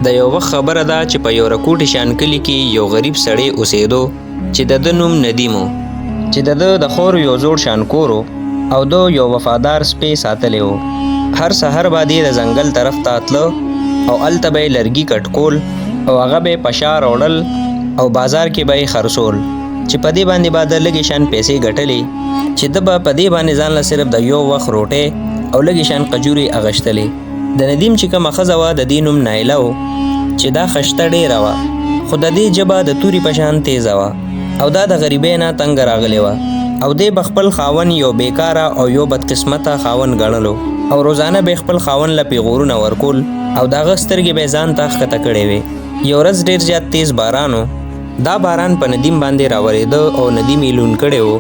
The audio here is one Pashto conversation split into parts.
د یو وخت خبره ده چې په یو رکوټي شان کلي کې یو غریب سړی اوسېدو چې د ده نوم ندیم و، چې د ده د خور یو زوړ شان کور او د یو وفادار سپی ساتلی و. هر سحر به د ځنګل طرف ته تله او هلته به یې لرګي کټکول او هغه به یې په شا راوړل او بازار کې به یې خرڅول چې په دې باندې به د لږې شان پیسې ګټلې چې ده به په دې باندې ځان له صرف د یو وخت روټۍ او لږې شان قجورې اغشتلې. د ندیم چې کومه ښځه وه د دې نوم نایله و چې دا خشته ډېره وه خو د دې ژبه د تورې په شان تیزه وه او دا د غریبۍ نه تنګه راغلې وه او دې به خپل خاوند یو بیکاره او یو بدقسمته خاوند ګڼلو او روزانه به خپل خاوند له پیغورونه ورکول او د هغه سترګې به یې ځان ته ښکته کړې وې. یو ورځ ډېر زیات تیز باران و. دا باران په ندیم باندې راورېده او ندیم یې لوند کړی و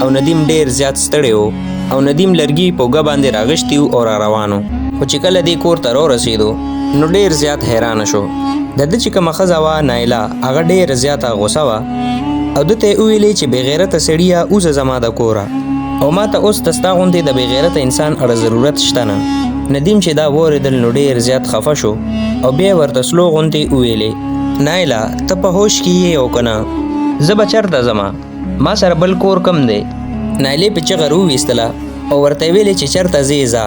او ندیم ډېر زیات ستړی و او ندیم لرګي په اوږه باندې راغشتي او را روان و. خو چې کله دې کور ته رارسېدو نو ډېر زیات حیرانه شو. د ده چې کومه ښځه وه نایله هغه ډېره زیاته غوسه وه او ده ته یې وویلې چې بېغیرته سړیه اوځه زما د کوره او ما ته اوس د ستا غوندې د بېغیرته انسان اړه ضرورت شته نه. ندیم چې دا واورېدل نو ډېر زیات خفه شو او بیا یې ورته سلو غوندې وویلې نایله ته په هوش کې یې او که نه زه به چېرته ځمه ما سره بل کور کم دی. نایلې په چغه راوویستله او ورته یې ویلې چې چېرته ځې ځه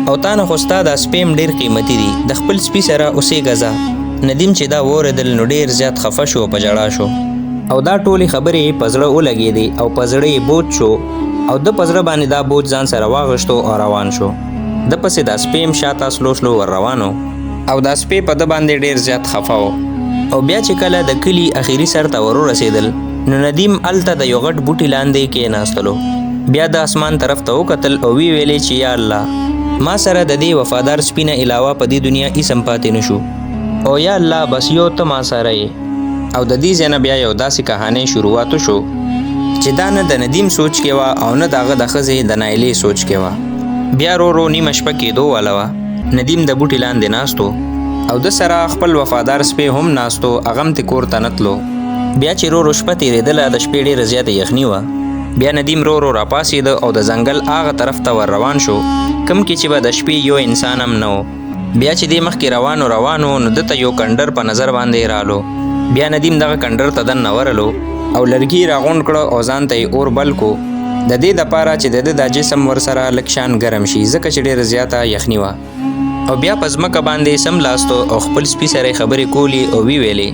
او تا نه خو ستا دا سپی ډېر قیمتي دي د خپل سپي سره اوسېږه ځه. ندیم چې دا واورېدل نو ډېر زیات خفه شو او په ژړا شو او دا ټولې خبرې یې په زړه ولګېدې او په زړه یې بوج شو او ده په زړه باندې دا بوج ځان سره واغشتو او روان شو. ده پسې دا سپی هم شاته سلو سلو ور روان و او دا سپی په ده باندې ډېر زیات خفه و. او بیا چې کله د کلي اخري سر ته ور ورسېدل نو ندیم هلته د یو غټ بوټي لاندې کېناستلو. بیا د اسمان طرف ته وکتل او ویې ویلې چې یا الله ما سره د دې وفادار سپي نه علاوه په دې دنیا هېڅ هم پاتې نه شو او یا الله بس یو ته ما سره یې. او د دې ځای نه بیا یو داسې کهانۍ شروعاتو شو چې دا نه د ندیم سوچ کې وه او نه د هغه د ښځې د نایلې سوچ کې وه. بیا رو نیمه شپه کېدو واله وه. ندیم د بوټي لاندې ناست او د سره خپل وفادار سپی هم ناست و هغه هم ترې کور ته نه تلو. بیا چې رو شپه تېرېدله د شپې ډېره زیاته یخني وه. بیا ندیم رو راپاڅېده او د ځنګل هغه طرف ته ور روان شو کوم کې چې به د شپې یو انسان هم نه و. بیا چې دې مخکې روانو نو ده ته یو کنډر په نظر باندې رالو. بیا ندیم دغه کنډر ته دننه ورلو او لرګي راغونډ کړه او ځان ته یې اور بل کو د دې دپاره چې د ده دا جسم ورسره لږ شان ګرم شي ځکه چې ډېره زیاته یخني وه. او بیا په ځمکه باندې سملاستو او خپل سپي سره یې خبرې کولې او ویلې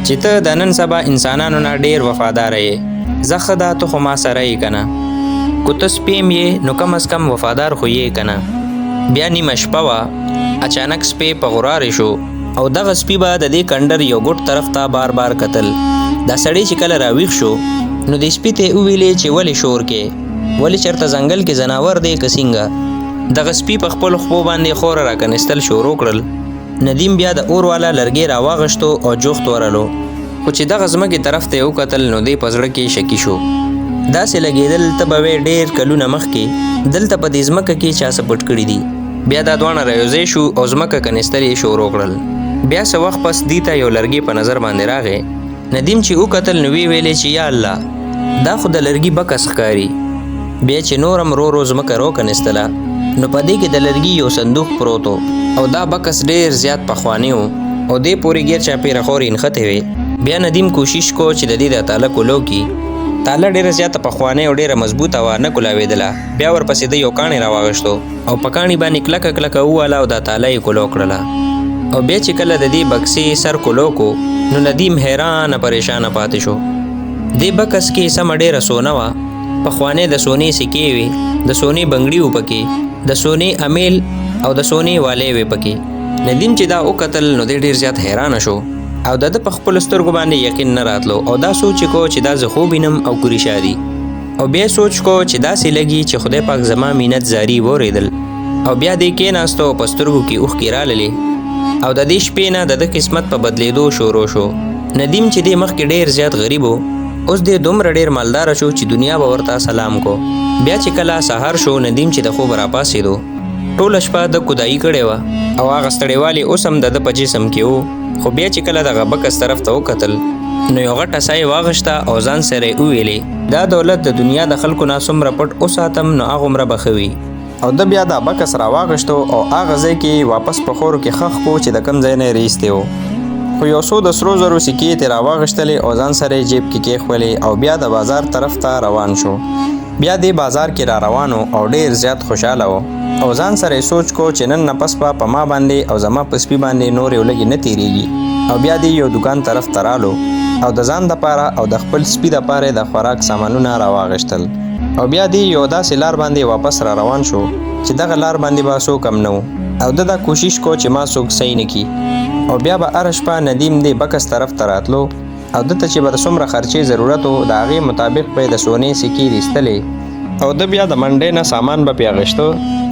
چې ته د نن سبا انسانانو نه ډېر وفاداره یې زه ښه ده ته خو ما سره یې که نه کو ته سپی م یې نو کم از کم وفادار خو یې که نه. بیا نیمه شپه وه. اچانک سپی په غرارې شو او دغه سپي به د دې کنډر یو ګوټ طرف ته بار بار کتل. دا سړی چې کله راویښ شو نو دې سپي ته یې وویلې چې ولې شور کې ولې چېرته ځنګل کې ځناور دی که څنګه. دغه سپي په خپلو خپو باندې خوره راکنیستل شروع کړل. ندیم بیا د اور والا لرګی راواغشتو او جوخت ورلو خو چې دغه ځمکې طرف ته یې وکتل نو دی په زړه کې شکي شو. داسې لګېدل ته به وې ډېر کلونه مخکې دلته په دې ځمکه کې چا څه پټ کړي دي. بیا دا دواړه رایوځای شو او ځمکه کنیستل یې شروع کړل. بیا څه وخت پس دې ته یو لرګي په نظر باندې راغی. ندیم چې وکتل نو ویې ویلې چې یا الله دا خو د لرګي بکس ښکاري. بیا چې نور هم رو ځمکه راکنیستله نو په دې کې د لرګي یو صندوق پروت و او دا بکس ډېر زیات پخوانی و او دې پورې ګیر چاپېره خورې نښتې وې. بیا ندیم کوشش کو چې د دې د تاله کولو کي تاله ډېره زیاته پخوانۍ او ډېره مضبوطه وه نه کولاوېدله. بیا ورپسې د یو کاڼی راواغشتو او په کاڼي باندې کلکه کلکه وواله او دا تاله یې کولو کړله. او بیا چې کله د دې بکسې سر کولو کو نو ندیم حیرانه پریشانه پاتې شو. دې بکس کې سمه ډېره سونه وه. پخوانۍ د سونې سکې وې د سونې بنګړي و پکې د سونې امیل او د سونې والې وې پکې. ندیم چې دا وکتل نو دی ډېر زیات حیرانه شو او د ده په خپلو سترګو باندې یقین نه راتلو او دا سوچ کو چې دا زه خوب وینم او که رښتیا دي. او بیا سوچ کو چې داسې لګي چې خدای پاک زما مینت زاري واورېدل. او بیا دې کېناستو او په سترګو کې اوښکې راللې او د دې شپې نه د ده قسمت په بدلېدو شروع شو. ندیم چې دې مخکې ډېر زیات غریب و اوس دې دومره ډېر مالداره شو چې دنیا به ورته سلام کو. بیا چې کله سهار شو ندیم چې د خوب راپاڅېدو ټوله شپه د کودایي کړې وه او هغه ستړیوالی اوس هم د ده په جسم کې و. خو بیا چې کله دغه بکس طرف ته وکتل نو یو غټه ساه یې واغشته او ځان سره یې وویلې دا دولت د دنیا د خلکو نه څومره پټ وساتم نو هغومره به ښه وي او د بیا دا بکس راواغشتو او هغه ځای کې واپس په خورو کې خښ کو چې د کم ځای نه ریستی و. خو یو څو د سرو زرو سکې ترې راواغشتلې او ځان سره یې جیب کې کېښولې او بیا د بازار طرف ته روان شو. بیا دې بازار کې را روان او ډېر زیات خوشحاله و او ځان سره یې سوچ کو چې نن نه پس په ما باندې او زما په سپي باندې نور یو لږې نه تېرېږي. او بیا دې یو دکان طرف ته رالو او د ځان دپاره او د خپل سپي دپاره د خوراک سامانونه راواغشتل. او بیا دې یو داسې لار باندې واپس را روان شو چې دغه لار باندې به څوک هم نه و او ده دا کوشش کو چې ما څوک صحیح نه کړي. او بیا به هره شپه ندیم دې بکس طرف ته راتلو او دته چې به د څومره خرچې ضرورت و د هغې مطابق به د سونې سکې ایستلې او ده بیا د منډۍ نه سامان به پې اخیسته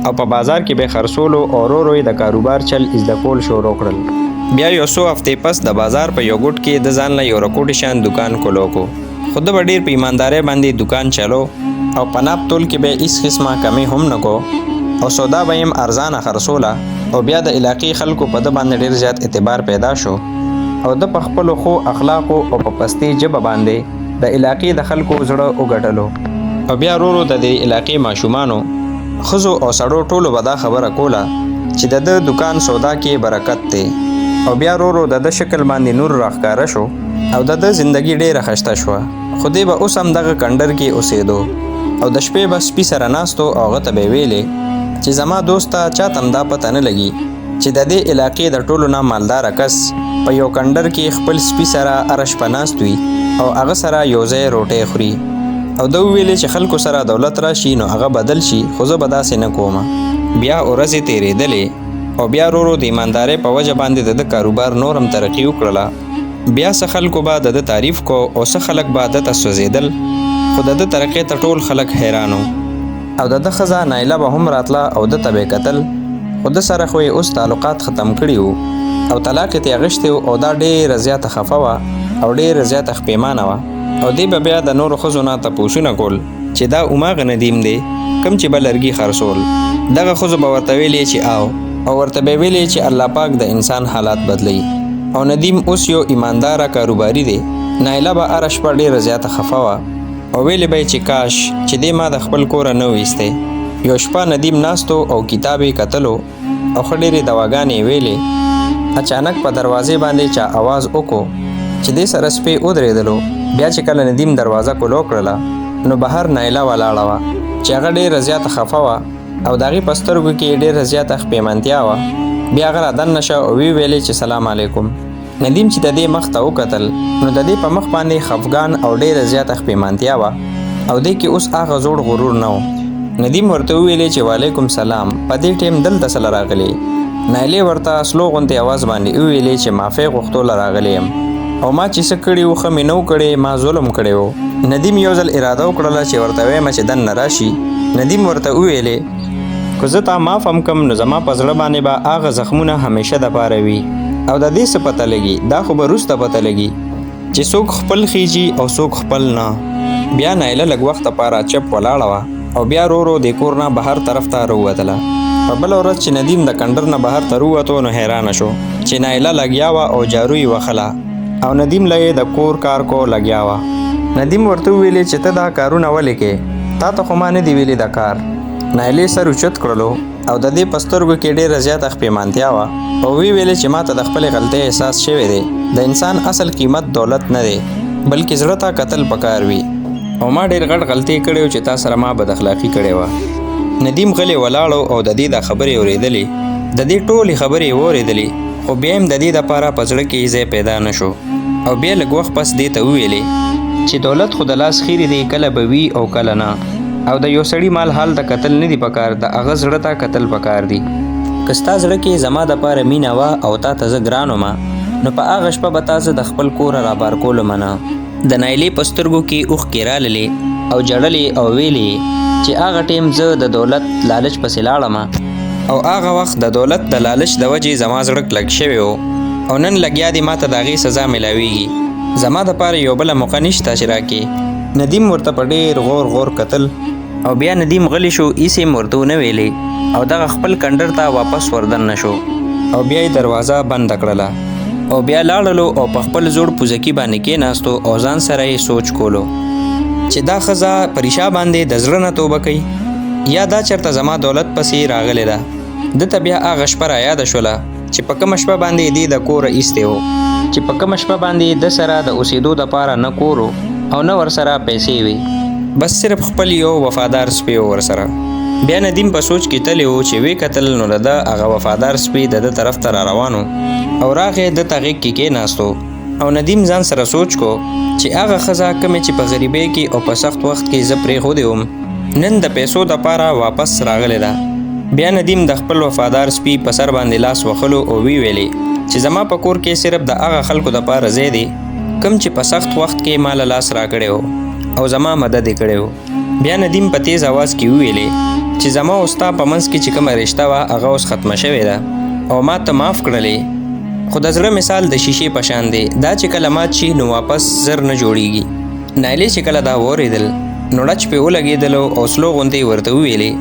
او په بازار کې به خرڅولو او ورو ورو یې د کاروبار چل زده کول شروع کړل. بیا یو څو هفتې پس د بازار په یو ګوټ کې د ځان له یو رکوټې شان دکان کولو کو. خو ده به ډېر په ایماندارۍ باندې دکان چلو او په ناپ تول کې به هېڅ قسمه کمي هم نه کو او سودا به یې هم ارزانه خرڅوله. او بیا د علاقې خلکو په ده باندې ډېر زیات اعتبار پیدا شو او ده په خپلو ښو اخلاقو او په پستې ژبه باندې د علاقې د خلکو زړه وګټلو. او بیا ورو ورو د دې علاقې ماشومانو ښځو او سړو ټولو به دا خبره کوله چې د ده دکان سودا کې برکت دی. او بیا ورو ورو د ده شکل باندې نور راښکاره شو او د ده زندګي ډېره ښایسته شوه. خو دی به اوس هم دغه کنډر کې اوسېدو او د شپې به سپي سره ناستو او هغه ته به یې ویلې چې زما دوسته چاته هم دا پته نه لګي چې د دې علاقې د ټولو نه مالداره کس په یو کنډر کې خپل سپي سره هره شپه ناست وي او هغه سره یو ځای روټۍ خوري. او ده وویلې چې خلکو سره دولت راشي نو هغه بدل شي خو زه به داسې نه کومه. بیا ورځې تېرېدلې او بیا ورو ورو د ایماندارۍ په وجه باندې د ده کاروبار نور هم ترقي وکړله. بیا څه خلکو به د ده تعریف کو او څه خلک به ده ته سوځېدل خو د ده ترقۍ ته ټول خلک حیران وو. او د ده ښځه نایله به هم راتله او ده ته به یې کتل خو ده سره خو یې اوس تعلقات ختم کړي وو او طلاق یې اخیستی و او دا ډېره زیاته خفه وه او ډېره زیاته خپېمانه وه. او دې به بیا د نورو ښځو نه تپوسونه کول چې دا هماغه ندیم دی کوم چې به لرګي خرڅول. دغه ښځو به ورته ویلې چې او ورته به یې ویلې چې الله پاک د انسان حالات بدلوي. او ندیم اوس یو ایمانداره کاروباري دی. نایله به هره شپه ډېره زیاته خفه وه او ویلې به چې کاش چې دې ما د خپل کوره نه ویستی. یو شپه ندیم ناستو او کتاب یې کتلو او ښه ډېرې دواګانې یې ویلې. اچانک په دروازې باندې چا आवाज وکړو چې دې سره سپی ودرېدلو. بیا چې کله ندیم دروازه کلو کړله نو بهر نایله ولاړه وه چې هغه ډېره زیاته خفه وه او د هغې په سترګو کې ډېره زیاته خپېمنتیا وه. بیا هغه رادننه شه او ویلې چې سلام علیکم. ندیم چې د دې مخ ته وکتل نو د دې په مخ باندې خفګان او ډېره زیاته خپېمانتیا وه او دې کې اوس هغه زوړ غرور نه و. ندیم ورته وویلې چې وعلیکم سلام، په دې ټیم دلته څه له راغلې؟ نایلې ورته سلو غوندې اواز باندې وویلې چې معافی غوښتو له راغلی یم او ما چې څه کړي و ښه مې نه و کړی، ما ظلم کړی و. ندیم یو ځل اراده وکړله چې ورته وایم چې دننه راشي. ندیم ورته وویلې که زه تا معاف هم کم نو زما په زړه باندې به هغه زخمونه همیشه دپاره وي او د دې څه پته لګي، دا خو به وروسته پته لګي چې څوک خپل خیجي او څوک خپل نه. بیا نایله لږ وخت دپاره چپ ولاړه وه او بیا ورو ورو د کور نه بهر طرف ته راووتله. په بله ورځ چې ندیم د کنډر نه بهر ته راووتو نو حیرانه شو چې نایله لګیا وه او جارو یې وخله او ندیم له یې د کور کار کو لګیا وه. ندیم ورته وویلې چې ته دا کارونه ولې کې؟ تا ته خو ما نه دي ویلې دا کار. نایلې سر اوچت کړلو او د دې په سترګو کې ډېره زیاته خپېمانتیا وه او ویلې چې ما ته د خپلې غلطۍ احساس شوی دی. د انسان اصل قیمت دولت نه دی بلکې زړه ته کتل پکار وي او ما ډېر غټ غلطۍ کړې چې تا سره ما بد اخلاقي کړې وه. ندیم غلی ولاړو او د دې دا خبرې اورېدلې، د دې ټولې خبرې یې واورېدلې خو بیا هم د دې دپاره په زړه کې ځای پیدا نه شو او بیا لږ وخت پس دې ته وویلې چې دولت خو د لاس خیرې دی، کله به وي او کله نه، او د یو سړي مال حال ته کتل نه دي پکار، د هغه زړه ته کتل پکار دي. که ستا زړه کې زما دپاره مینه وه او تا ته زه ګران ومه نو په هغه شپه به تا زه د خپل کوره رابار کولو منه. د نایلې په سترګو کې اوښکې راللې او ژړلې او ویلې چې هغه ټیم زه د دولت لالچ پسې لاړمه او هغه وخت د دولت د لالچ د وجې زما زړه کلک شوی و او نن لګیا دی ما ته د هغې سزا میلاویږي. زما دپاره یو بله موقع نشته چې راکې. ندیم ورته په ډېر غور غور کتل او بیا ندیم غلی شو، هېڅ یې ورته ونه ویلې او دغه خپل کنډر ته واپس وردننه شو او بیا یې دروازه بنده کړله او بیا لاړلو او په خپل زوړ پوزکي باندې کېناستو او ځان سره یې سوچ کولو چې دا ښځه په ریشا باندې د زړه نه توبه کوي یا دا چرته زما دولت پسې راغلی ده. دته بیا هغه شپه رایاده شوله چې په کومه شپه باندې دې د کوره ایستی و، چې په کومه شپه باندې د سره د اوسېدو دپاره نه کور او نه ورسره پیسې وي، بس صرف خپل یو وفادار سپی و ورسره. بیا ندیم په سوچ کې تلی و چې وی کتل نو د ده هغه وفادار سپی د ده طرف ته را روانو او راغی د ته غېږ کې کېناستو او ندیم ځان سره سوچ کو چې هغه ښځه کومې چې په غریبۍ کې او په سخت وخت کې زه پرېښودې وم نن د پیسو دپاره واپس راغلی ده. بیا ندیم د خپل وفادار سپي په سر باندې لاس وخلو او وی ویلې چې زما په کور کې صرف د هغه خلکو دپاره ځای دی کوم چې په سخت وخت کې ماله لاس راکړی و او زما مدد یې کړی و. بیا ندیم په تیز اواز کې وویلې چې زما او ستا په منځ کې چې کومه رشته وه هغه اوس ختمه شوې ده او ما ته معاف کړلې، خو د زړه مثال د شیشې په شان دی، دا چې کله مات شي نو واپس زر نه جوړیږي. نایلې چې کله دا واورېدل نو ډچ پې ولګېدلو او سلو غوندې ورته وویلې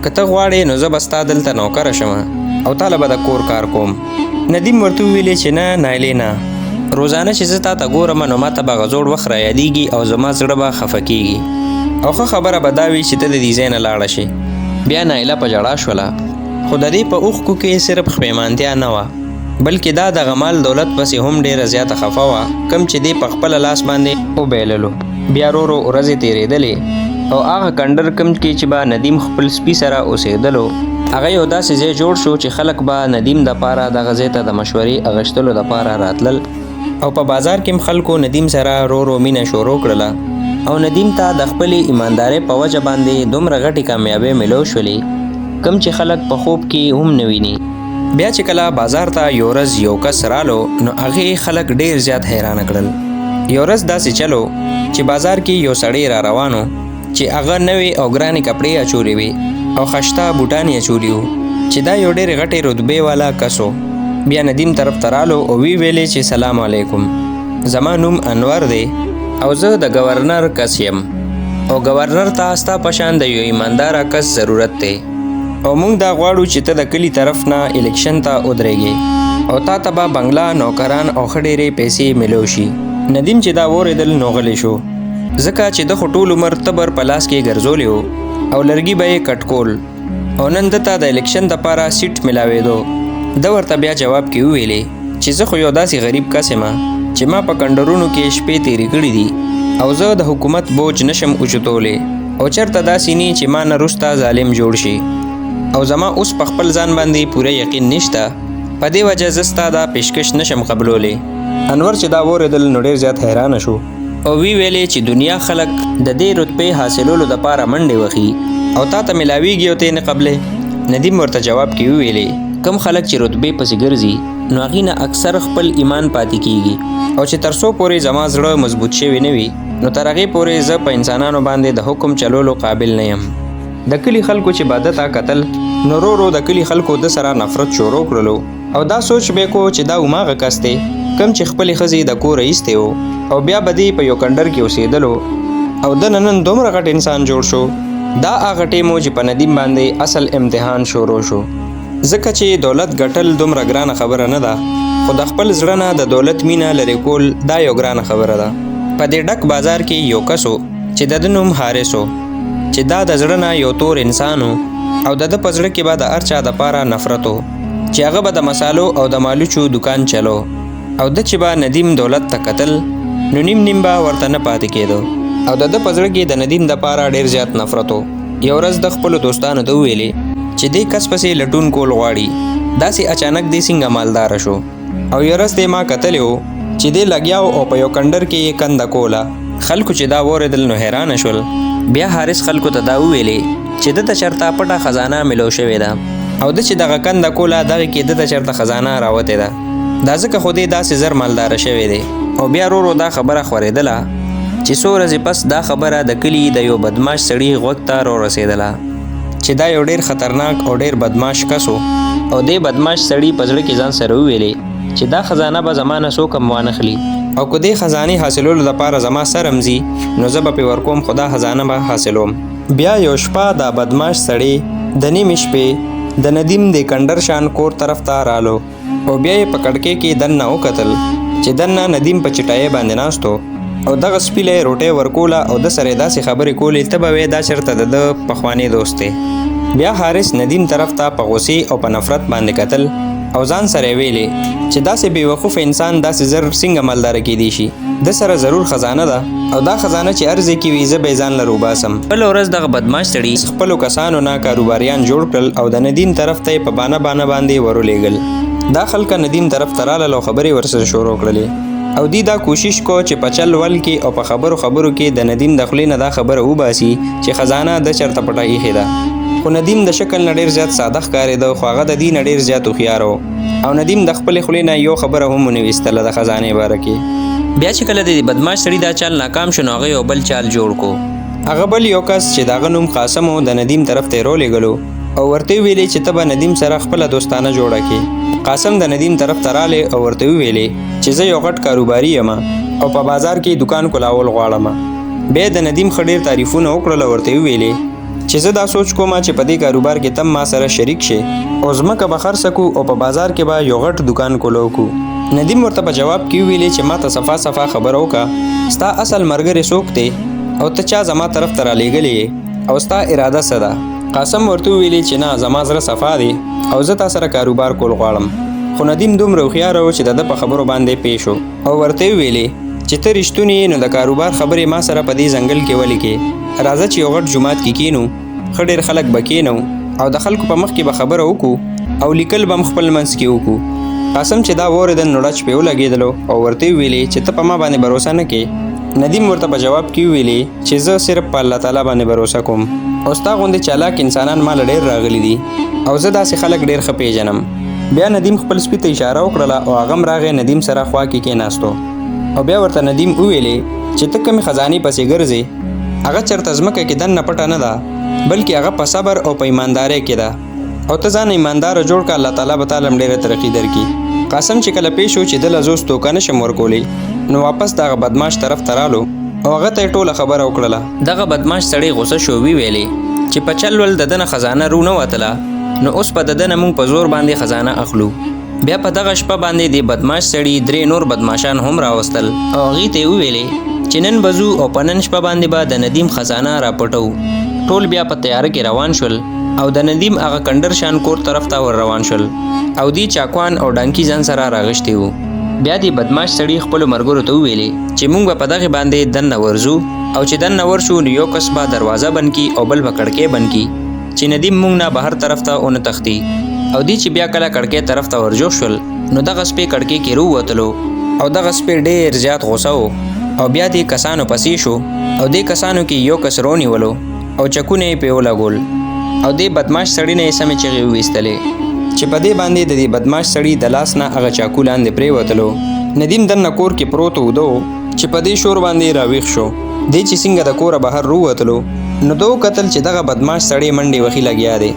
که ته غواړې نو زه به ستا دلته نوکره شمه او تاله به د کور کار کوم. ندیم ورته وویلې چې نه نایلې نه، روزانه چې زه تا ته ګورم نو ما ته به هغه زوړ وخت رایادېږي او زما زړه به خفه کېږي او ښه خبره به دا وي چې ته د دې ځای نه لاړه شې. بیا نایله په ژړا شوله، خو د دې په اوښکو کې صرف خپېمانتیا نه وه بلکې دا د غمال دولت پسې هم ډېره زیاته خفه وه کوم چې دې په خپله لاس باندې وبایللو. بیا ورو ورځې تېرېدلې او هغه کنډر کوم کې چې به ندیم خپل سپي سره اوسېدلو هغه یو داسې ځای جوړ شو چې خلک به ندیم دپاره دغه ځای ته د مشورې اخیستلو دپاره راتلل او په بازار کې هم خلکو ندیم سره ورو مینه شروع کړله او ندیم ته د خپلې ایماندارۍ په وجه باندې دومره غټې کامیابۍ میلو شولې کوم چې خلک په خوب کې هم نه ویني. بیا چې کله بازار ته یو ورځ یو کس رالو نو هغې خلک ډېر زیات حیرانه کړل. یو ورځ داسې چلو چې بازار کې یو سړی را روانو چې هغه نوې او ګرانې کپړې اچولې وې او خشته بوټان یې اچولي وو چې دا یو ډېرې غټې رتبې والا کس و. بیا ندیم طرف ته رالو او وی ویلې چې سلام علیکم، زما نوم انور دی او زه د گورنر کس یم او گورنر ته ستا په شان د یو ایمانداره کس ضرورت دی او موږ دا غواړو چې ته د کلي طرف نه الیکشن ته ودرېږې او تا ته به بنګله نوکران او ښه ډېرې پیسې میلو شي. ندیم چې دا واورېدل نو غلی شو ځکه چې د خو ټول عمر تبر په لاس کې ګرځولی و او لرګي به یې کټ کول او نن ده ته د الیکشن دپاره سیټ میلاوېدو. ده ورته بیا جواب کې وویلې چې زه خو یو داسې غریب کس یم چې ما په کنډرونو کې شپې تېرې کړي دي او زه د حکومت بوج نشم اوچتولی او چېرته داسې نه چې ما نه وروسته ظالم جوړ شي او زما اوس په خپل ځان باندې پوره یقین نشته، په دې وجه زه ستا دا پیشکش نشم قبلولی. انور چې دا واورېدل نو ډېر زیات حیرانه شو او وی ویلې چې دنیا خلک د دې رتبې حاصلولو دپاره منډې وهي او تا ته میلاویږي او ته یې نه قبلې. ندیم ورته جواب کې وویلې کم خلک چې رتبې پسې ګرځي نو هغې نه اکثر خپل ایمان پاتې کیږي او چې تر څو پورې زما زړه مضبوط شوی نه وي نو تر هغې پورې زه په انسانانو باندې د حکم چلولو قابل نه یم. د کلي خلکو چې باده ته کتل نو ورو د کلي خلکو د سره نفرت شروع کړلو او دا سوچ به کو چې دا هماغه کس دی کوم چې خپلې ښځې د کوره ایستی و او بیا به دې په یو کنډر کې اوسېدلو او د نن دومره غټ انسان جوړ شو. دا هغه ټیم و چې په ندیم باندې اصل امتحان شروع شو ځکه چې دولت ګټل دومره ګرانه خبره نه ده خو د خپل زړه نه د دولت مینه لرې کول دا یو ګرانه خبره ده. په دې ډک بازار کې یو کس و چې د ده نوم حارث و چې دا د زړه نه یو تور انسان و او د ده په زړه کې به د هر چا دپاره نفرت و چې هغه به د مسالو او د مالوچو دکان چلو او ده چې به ندیم دولت ته کتل نو نیم نیم به ورته نه پاتې کېدو او د ده په زړه کې د ندیم دپاره ډېر زیات نفرت و. یو ورځ د خپلو دوستانو ته وویلې چې دې کس پسې لټون کول غواړي، داسې اچانک دې څنګه مالداره شو او یو ورځ دې ما کتلی و چې دې لګیا او په یو کنډر کې یې کنده کوله. خلکو چې دا واورېدل نو حیرانه شول. بیا حارث خلکو ته دا وویلې چې ده ته چېرته پټه خزانه میلو شوې ده او ده چې دغه کنده کوله دغې کې ده ته چېرته خزانه راوتې ده، دا ځکه خو دې داسې زر مالداره شوی دی. او بیا ورو دا خبره خورېدله چې څو ورځې پس دا خبره د کلي د یو بدماش سړي غوږ ته رارسېدله چې دا یو ډېر خطرناک او ډېر بدماش کس و او دې بدماش سړي په زړه کې ځان سره وویلې چې دا خزانه به زما نه څوک هم وانخلي او که دې خزانې حاصلولو دپاره زما سر هم ځي نو زه به پرې ورکوم خو دا خزانه به حاصلوم. بیا یو شپه دا بدماش سړی د نیمې شپې د ندیم د کنډر شان کور طرف ته رالو او بیا یې په کړکۍ کې دننه وکتل چې دننه ندیم په چټایۍ باندې ناست و او دغه سپي له روټۍ ورکوله او د سره داسې خبرې کولې ته به وې دا چېرته د ده پخوانی دوست دی. بیا حارث ندیم طرف ته په غوسې او په نفرت باندې کتل او ځان سره ویلې چې داسې بېوقوف انسان داسې زر څنګه مالداره کیدی شي. د سره ضرور خزانه ده او دا خزانه چې هر ځای کې وي زه به یې ځان له روباسم. بله ورځ دغه بدماش سړي خپلو کسانو نه کاروباریان جوړ کړل او د ندیم طرف ته یې په بانه باندې ورولېږل. دا خلکه ندیم طرف ته رالل او خبرې ورسره شروع کړلې او دی دا کوشش کو چې په چل ول کې او په خبرو کې د ندیم د خولې نه دا خبره وباسي چې خزانه د چرته پټه ایښې ده. خو ندیم د شکل نه ډېر زیات ساده ښکارېده خو هغه د دې نه ډېر زیات هوښیار و او ندیم د خپلې خولې نه یو خبره هم ونه ویستله د خزانې باره کې. بیا چې کله د بدماش سړي دا چال ناکام شو نو هغه یو بل چال جوړ کو. هغه بل یو کس چې د هغه نوم قاسم و د ندیم طرف ته یې رولېږلو او ورته یې ویلې چې ته به ندیم سره خپله دوستانه جوړه کړې. قاسم د ندیم طرف ته رالی او ورته ویلې چې زه یو غټ کاروباري یم او په بازار کې دکان کلاول غواړم. بیا د ندیم ښه ډېر تعریفونه وکړل او ورته ویلې چې زه دا سوچ کوم چې په دې کاروبار کې تم ما سره شریک شي او ځمکه به خرڅه کړو او په بازار کې به یو غټ دکان کولو کړو. ندیم ورته په جواب کې ویلې چې ما ته صفا خبره وکړه ستا اصل ملګری څوک دی او ته چا زما طرف ته رالیږلې او ستا اراده څه ده. قاسم ورته ویلې چې نه زما زړه صفا دی او زه تا سره کاروبار کول غواړم. خو ندیم دومره هوښیار و چې د ده په خبرو باندې پوه شو او ورته یې ویلې چې ته رښتونی یې نو د کاروبار خبرې ما سره په دې ځنګل کې ولیکې. راځه چې یو غټ جومات کې کینو ښه ډېر خلک به کینو او د خلکو په مخ کې به خبره وکړو او لیکل به هم خپل منځ کې وکړو. قاسم چې دا واورېدل نو ډچ پې ولګېدلو او ورته یې ویلې چې ته په ما باندې بروسه نه کې. ندیم ورته په جواب کې ویلې چې زه صرف په الله تعالی باندې بروسه کوم او ستا غوندې چالاک انسانان ما له ډېر راغلي دي او زه داسې خلک ډېر ښه پیژنم. بیا ندیم خپل سپي ته اشاره وکړله او هغه هم راغی ندیم سره خوا کې کېناستو او بیا ورته ندیم وویلې چې ته کومې خزانې پسې ګرځې هغه چېرته ځمکه کې دننه پټه نه ده بلکې هغه په صبر او په ایماندارۍ کې ده او ته ځان ایمانداره جوړ کړه الله تعالی به تاله هم ډېره ترقي درکړي. قاسم چې کله پېښ شو چې ده له زه اوس توکه نشم ورکولی نو واپس دغه بدماش طرف ته رالو او هغه ته یې ټوله خبره وکړله. دغه بدماش سړی غوسه شو ویلې چې په چل ول د ده نه خزانه رو نه وتله نو اوس په د ده نه موږ په زور باندې خزانه اخلو. بیا په دغه شپه باندې د بدماش سړي 3 نور بدماشان هم راوستل او هغې ته یې وویلې چې نن به ځو او په نن شپه باندې به د ندیم خزانه راپټو. ټول بیا په تیاره کې روان شول او د ندیم هغه کندر شان کور طرف ته ور روان شول او دی چاکوان او ډانکي ځان سره راغشتي وو. بیا د بدماش سړي خپلو ملګرو ته وویلې چې موږ به په دغې باندې دننه ورځو او چې دننه ورشو نو یو کس به دروازه بند کي او بل به کړکۍ بند کي چې ندیم موږ نه بهر طرف ته ونه تښتي. او دی چې بیا کله کړکۍ طرف ته ورجوخ شول نو دغه سپی کړکۍ کې رووتلو او دغه سپی ډېر زیات غوسه و او بیا دې کسانو پسې شو او دې کسانو کې یو کس رونیولو او چکونه یې پې ولګول او دې بدماش سړي نه یې سمې چغې وویستلې چې په دې باندې د دې بدماش سړي د لاس نه هغه چاکو لاندې پرېوتلو. ندیم دننه کور کې پروت وده و چې په دې شور باندې راویښ شو. دې چې څنګه د کوره بهر رووتلو نو ده وکتل چې دغه بدماش سړی منډې وهي لګیا دی.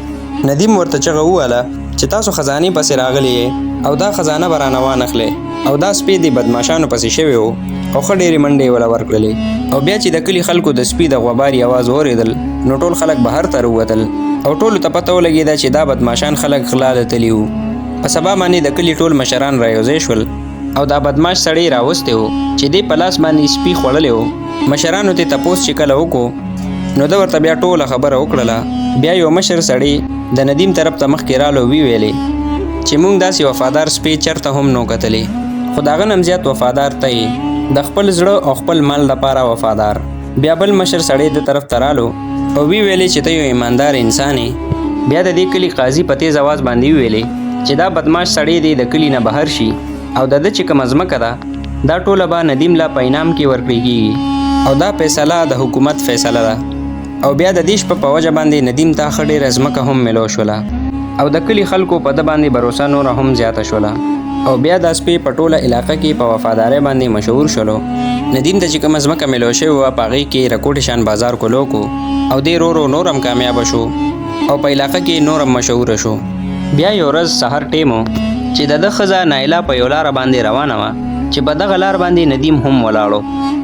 ندیم ورته چغه ووهله چې تاسو خزانې پسې راغلی یې او دا خزانه به رانه وانخلې او دا سپی د بدماشانو پسې شوی و او ښه ډېرې منډې یې وله ورکړلې. او بیا چې د کلي خلکو د سپي د غوباري اواز واورېدل نو ټول خلک بهر ته راووتل او ټولو ته پته ولګېده چې دا بدماشان خلک غلا له تلي وو. په سبا باندې د کلي ټول مشران رایوځای شول او دا بدماش سړی راوستی و چې دې په لاس باندې سپي خوړلی و. مشرانو ته تپوس چې کله وکړو نو ده ورته بیا ټوله خبره وکړله. بیا یو مشر سړی د ندیم طرف ته مخکې رالو ویلې چې موږ داسې وفادار سپی چېرته هم نو کتلې خو د هغه نه هم زیات وفادار ته یې د خپل زړه او خپل مال لپاره وفادار. بیا بل مشر سړی د طرف ته رالو او ویلې چې ته یو ایماندار انسان یې. بیا د دې کلي قاضي په تیز اواز باندې ویلې چې دا بدماش سړی دی د کلي نه بهر شي او د ده چې کومه ځمکه ده دا ټوله به ندیم لا په انعام کې ورکړل کېږي او دا فیصله د حکومت فیصله ده. او بیا د دې شپه په وجه باندې ندیم ته ښه ډېره ځمکه هم میلو شوله او د کلي خلکو په ده باندې بروسه نوره هم زیاته شوله او بیا دا سپی په ټوله علاقه کې په وفادارۍ باندې مشهور شولو. ندیم ته چې کومه ځمکه میلو شوې وه په هغې کې رکوټې شان بازار کولو کو او دې ورو نور هم کامیابه شو او په علاقه کې نور هم مشهوره شو. بیا یو ورځ سحر ټیم و چې د ده ښځه نایله په یو لاره باندې روانه وه چې په دغه لار باندې ندیم هم ولاړو.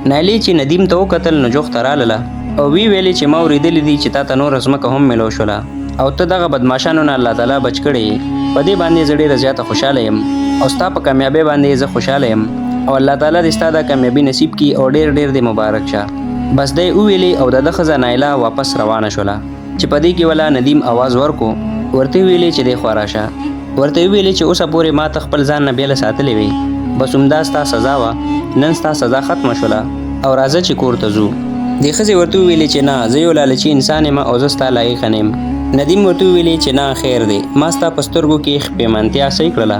نایلې چې ندیم ته وکتل نو جوخته راله او ویلې چې ما اورېدلي دي چې تا ته نوره ځمکه هم میلو شوله او ته دغه بدماشانو نه الله تعالی بچ کړی. په دې باندې زه ډېره زیاته خوشحاله یم او ستا په کامیابۍ باندې زه خوشحاله یم او الله تعالی دې ستا دا کامیابي نصیب کړي او ډېر ډېر دې مبارک شه. بس دی وویلې او د ده ښځه نایله واپس روانه شوله چې په دې کې ولا ندیم आवाज ورکو ورته ویلې چې دی خوا راشه. ورته ویلې چې اوسه پورې ما ته خپل ځان نه بیله ساتلی وي، بس همدا ستا سزا وه، نن ستا سزا ختمه شوله او راځه چې کور ته ځو. دې ښځې ورته وویلې چې نه، زه یو لالچي انسان یم او زه ستا لایقه نه یم. ندیم ورته وویلې چې نه خیر دی، ما ستا په سترګو کې پیمانتیا صحیح کړله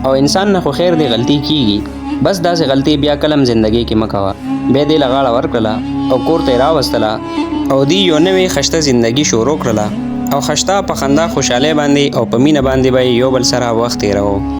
او انسان نه خو خیر دی غلطي کیږي، بس داسې غلطي بیا کلم زندګۍ کې مه کوه. بیا دې له غاړه ورکړله او کور ته یې راوستله او دوی یو نوې خشته زندګي شروع کړله او خشته په خندا خوشحالۍ باندې او په مینه باندې به یو بل سره وخت تېروه.